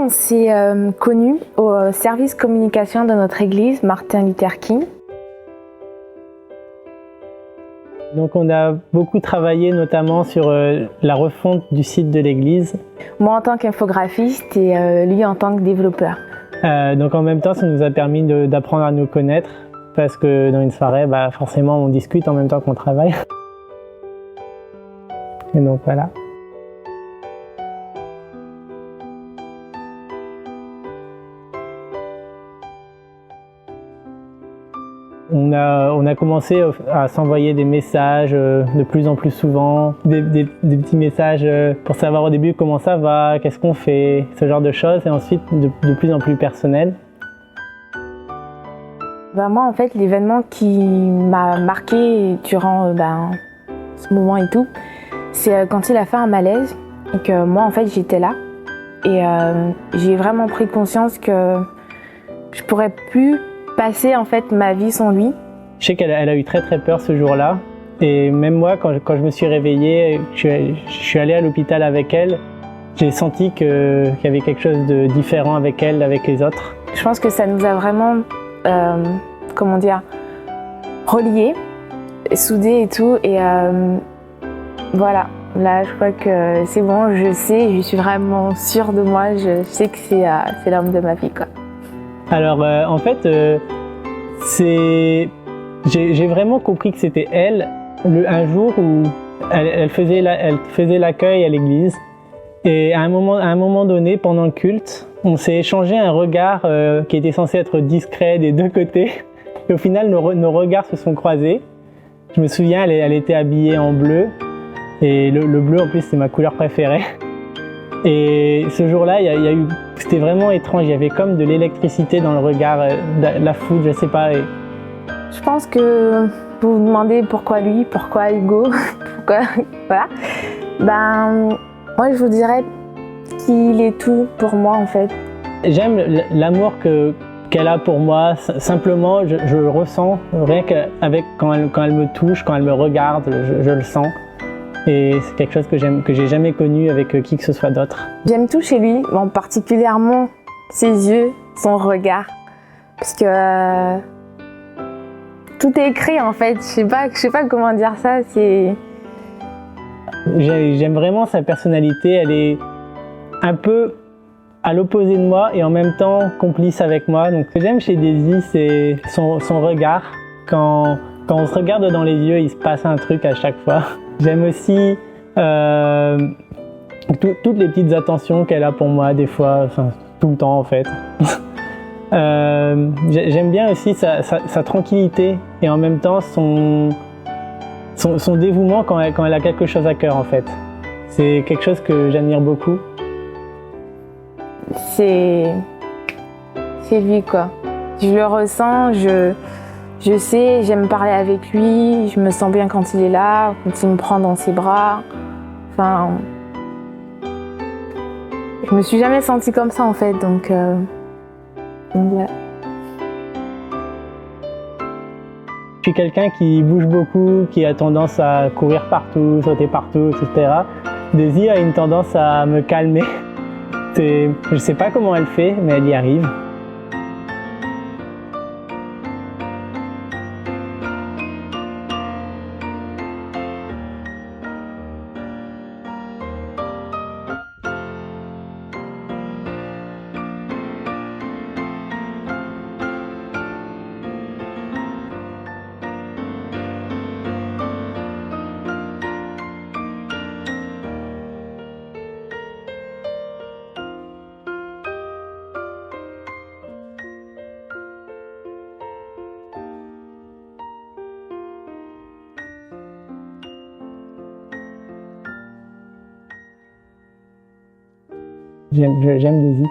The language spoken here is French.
on s'est connus au service communication de notre église, Martin Luther King. Donc on a beaucoup travaillé notamment sur la refonte du site de l'église. Moi en tant qu'infographiste et lui en tant que développeur. Donc en même temps, ça nous a permis d'apprendre à nous connaître parce que dans une soirée, forcément on discute en même temps qu'on travaille. Et donc voilà. On a commencé à s'envoyer des messages de plus en plus souvent, des petits messages pour savoir au début comment ça va, qu'est-ce qu'on fait, ce genre de choses, et ensuite de plus en plus personnel. Moi en fait l'événement qui m'a marqué durant ce moment et tout, c'est quand il a fait un malaise et que moi en fait j'étais là et j'ai vraiment pris conscience que je pourrais plus passer en fait ma vie sans lui. Je sais qu'elle a eu très peur ce jour-là, et même moi quand je me suis réveillé, je suis allé à l'hôpital avec elle, j'ai senti qu'il y avait quelque chose de différent avec elle, avec les autres. Je pense que ça nous a vraiment, reliés, soudés et tout, et voilà, là je crois que c'est bon, je sais, je suis vraiment sûre de moi, je sais que c'est l'homme de ma vie, quoi. Alors en fait, j'ai vraiment compris que c'était elle un jour où elle faisait l'accueil à l'église, et à un moment donné, pendant le culte, on s'est échangé un regard qui était censé être discret des deux côtés, et au final nos regards se sont croisés. Je me souviens, elle était habillée en bleu, et le bleu en plus c'est ma couleur préférée. Et ce jour-là, c'était vraiment étrange, il y avait comme de l'électricité dans le regard, la foudre, je sais pas. Et... Je pense que vous vous demandez pourquoi lui, pourquoi Hugo, pourquoi... Voilà. Moi je vous dirais qu'il est tout pour moi en fait. J'aime l'amour qu'elle a pour moi, simplement je le ressens, rien qu'avec quand elle me touche, quand elle me regarde, je le sens. Et c'est quelque chose que j'ai jamais connu avec qui que ce soit d'autre. J'aime tout chez lui, particulièrement ses yeux, son regard, parce que tout est écrit en fait. Je sais pas comment dire ça. J'aime vraiment sa personnalité. Elle est un peu à l'opposé de moi et en même temps complice avec moi. Donc ce que j'aime chez Daisy, c'est son regard. Quand on se regarde dans les yeux, il se passe un truc à chaque fois. J'aime aussi toutes les petites attentions qu'elle a pour moi, des fois, tout le temps en fait. J'aime bien aussi sa tranquillité et en même temps son dévouement quand elle a quelque chose à cœur en fait. C'est quelque chose que j'admire beaucoup. C'est lui quoi. Je le ressens, je sais, j'aime parler avec lui, je me sens bien quand il est là, quand il me prend dans ses bras. Je me suis jamais sentie comme ça en fait, donc ouais. Je suis quelqu'un qui bouge beaucoup, qui a tendance à courir partout, sauter partout, etc. Daisy a une tendance à me calmer. Je sais pas comment elle fait, mais elle y arrive. J'aime Daisy.